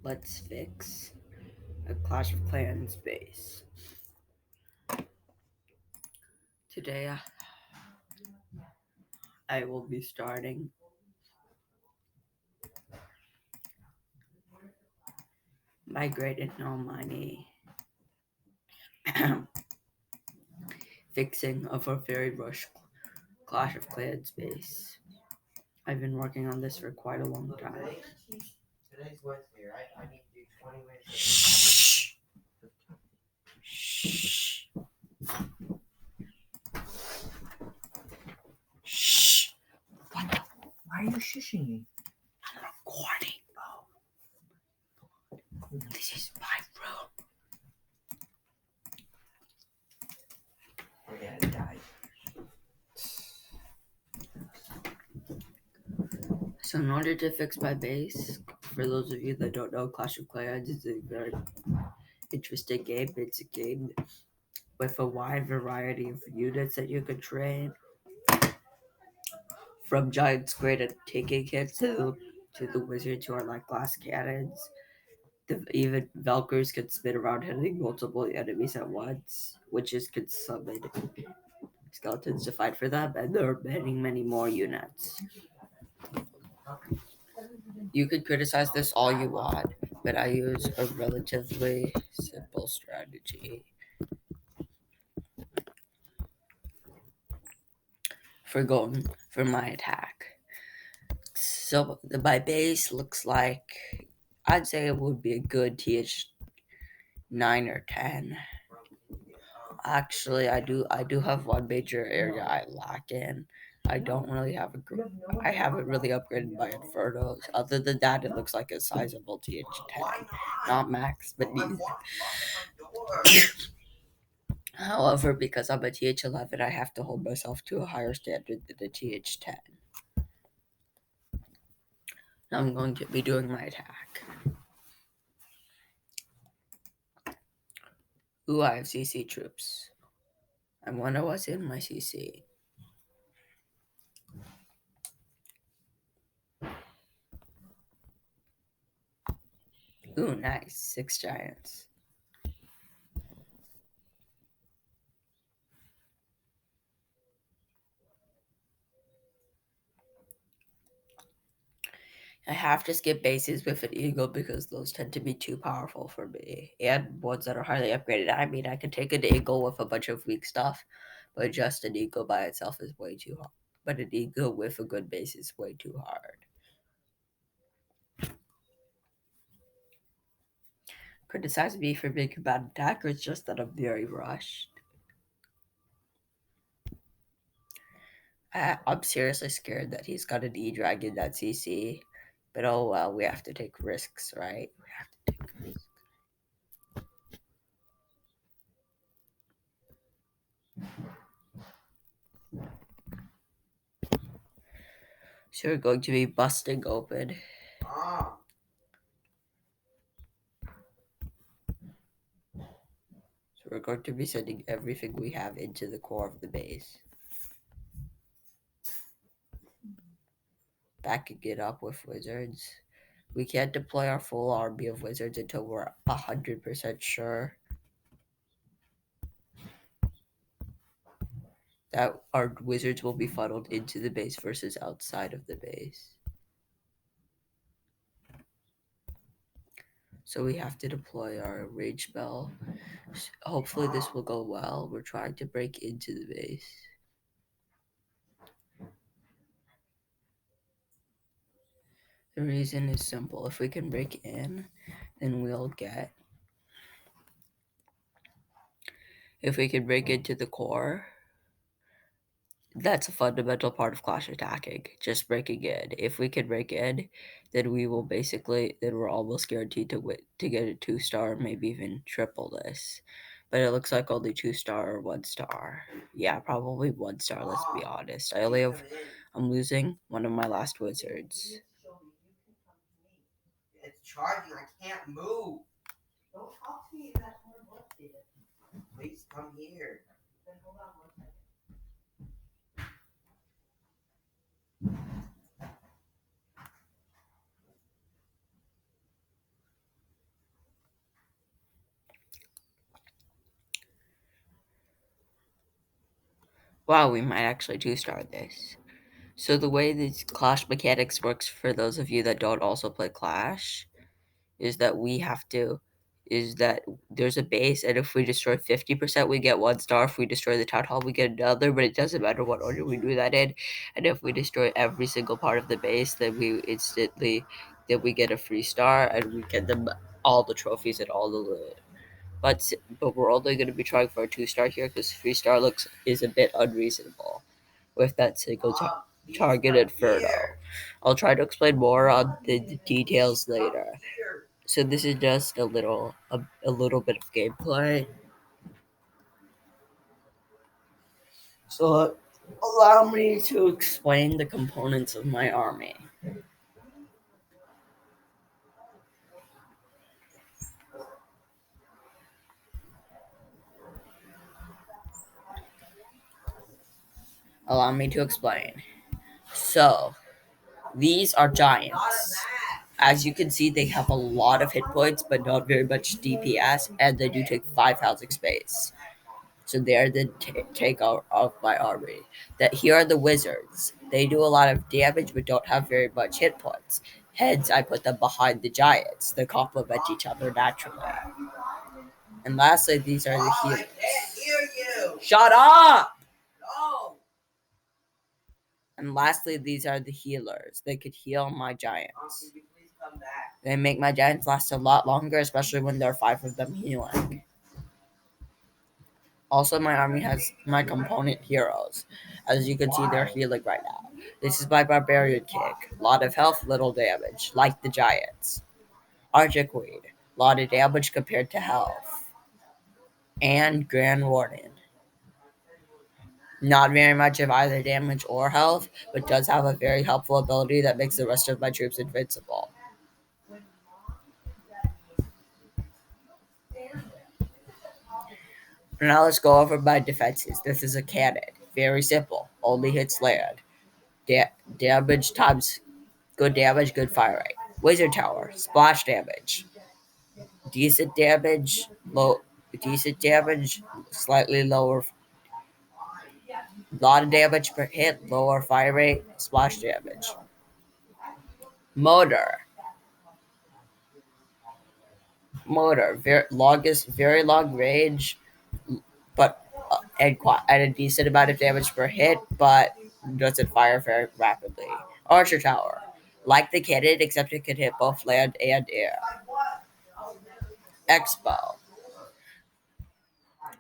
Let's fix a Clash of Clans base. Today I will be starting migrating Almighty fixing of a very rushed Clash of Clans base. I've been working on this for quite a long time. Today's Wednesday, right? I need to do 20 minutes. Shh. Shh. Shh. What the? Why are you shushing me? I'm recording, bro. This is my room. We're gonna die. So in order to fix my base, for those of you that don't know, Clash of Clans is a very interesting game. It's a game with a wide variety of units that you can train, from giants great at taking hits to the wizards who are like glass cannons. Even Valkyries can spin around hitting multiple enemies at once, witches can summon skeletons to fight for them, and there are many, many more units. You could criticize this all you want, but I use a relatively simple strategy for going for my attack. So my base looks like, I'd say it would be a good TH9 or 10. Actually, I do have one major area I lack in. I don't really have I haven't really upgraded my Infernos. Other than that, it looks like a sizable TH10. Not max, but neat. However, because I'm a TH11, I have to hold myself to a higher standard than a TH10. Now I'm going to be doing my attack. Ooh, I have CC troops. I wonder what's in my CC. Ooh, nice. 6 giants. I have to skip bases with an eagle because those tend to be too powerful for me. And ones that are highly upgraded. I mean, I could take an eagle with a bunch of weak stuff, but just an eagle by itself is way too hard. But an eagle with a good base is way too hard. Criticize me for being a bad attacker, it's just that I'm very rushed. I'm seriously scared that he's got an E-Dragon that's CC. But oh well, we have to take risks, right? We have to take risks. So we're going to be busting open. So we're going to be sending everything we have into the core of the base. Backing it up with wizards. We can't deploy our full army of wizards until we're 100% sure that our wizards will be funneled into the base versus outside of the base. So we have to deploy our rage spell. Hopefully this will go well. We're trying to break into the base. The reason is simple. If we can break in, then we'll get... If we can break into the core, that's a fundamental part of Clash attacking, just breaking in. If we can break in, then we will basically, then we're almost guaranteed to get a 2-star, maybe even triple this. But it looks like only 2-star or 1-star. Yeah, probably 1-star, let's be honest. I'm losing one of my last wizards. It's charging. I can't move. Don't talk to me in that tone of voice, David. Please come here. Then hold on one second. Wow, we might actually two-star this. So the way this Clash mechanics works for those of you that don't also play Clash is that we have to is that there's a base, and if we destroy 50% we get 1 star. If we destroy the town hall we get another, but it doesn't matter what order we do that in. And if we destroy every single part of the base, then we get a free star, and we get them all the trophies and all the loot. But we're only going to be trying for a 2 star here because 3 star looks is a bit unreasonable with that single targeted Inferno. I'll try to explain more on the details later. So this is just a little bit of gameplay. So allow me to explain the components of my army. Allow me to explain. So these are giants. As you can see, they have a lot of hit points, but not very much DPS, and they do take 5 housing space. So they're the takeout of my army. That here are the wizards. They do a lot of damage, but don't have very much hit points. Hence, I put them behind the giants. They complement each other naturally. And lastly, these are the healers. I can't hear you. Shut up! No. And lastly, these are the healers. They could heal my giants. They make my giants last a lot longer, especially when there are 5 of them healing. Also, my army has my component heroes. As you can see, they're healing right now. This is my Barbarian King. Lot of health, little damage, like the giants. Archer Queen. Lot of damage compared to health. And Grand Warden. Not very much of either damage or health, but does have a very helpful ability that makes the rest of my troops invincible. Now let's go over my defenses. This is a cannon. Very simple. Only hits land. Damage times good damage, good fire rate. Wizard Tower. Splash damage. Decent damage. Decent damage. Slightly lower. Lot of damage per hit. Lower fire rate. Splash damage. Motor. Very long range, but and a decent amount of damage per hit, but doesn't fire very rapidly. Archer Tower, like the cannon, except it can hit both land and air. Expo,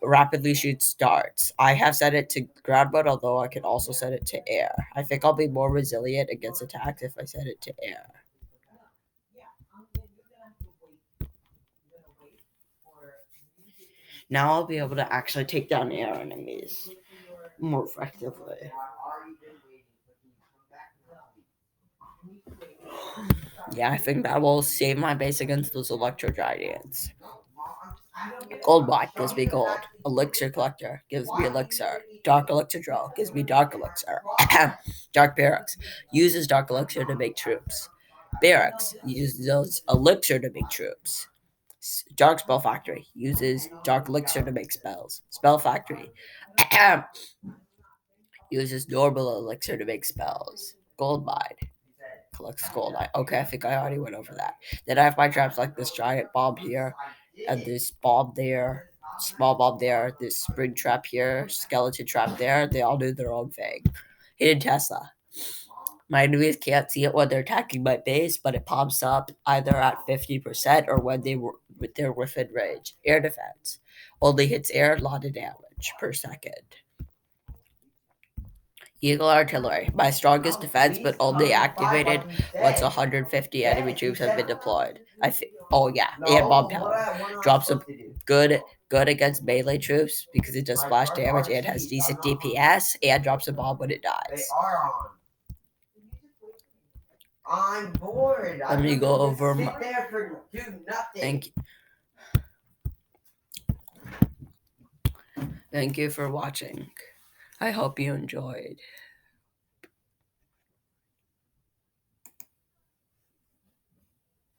rapidly shoots darts. I have set it to ground mode, although I can also set it to air. I think I'll be more resilient against attacks if I set it to air. Now I'll be able to actually take down air enemies more effectively. Yeah, I think that will save my base against those electro giants. Gold block gives me gold. Elixir collector gives me elixir. Dark elixir draw gives me dark elixir. Dark barracks uses dark elixir to make troops. Barracks uses elixir to make troops. Dark spell factory uses dark elixir to make spells. Spell factory uses normal elixir to make spells. Gold mine collects gold. Okay, I think I already went over that. Then I have my traps like this giant bomb here, and this bomb there, small bomb there, this spring trap here, skeleton trap there. They all do their own thing. Hidden Tesla. My enemies can't see it when they're attacking my base, but it pops up either at 50% or when they're within range. Air defense. Only hits air, lot of damage per second. Eagle Artillery, my strongest defense, but only activated once 150 enemy troops have been deployed. Oh yeah, and Bomb Tower drops a good against melee troops because it does splash damage and has decent DPS, and drops a bomb when it dies. I'm bored. Let me go over my. Thank you. Thank you for watching. I hope you enjoyed.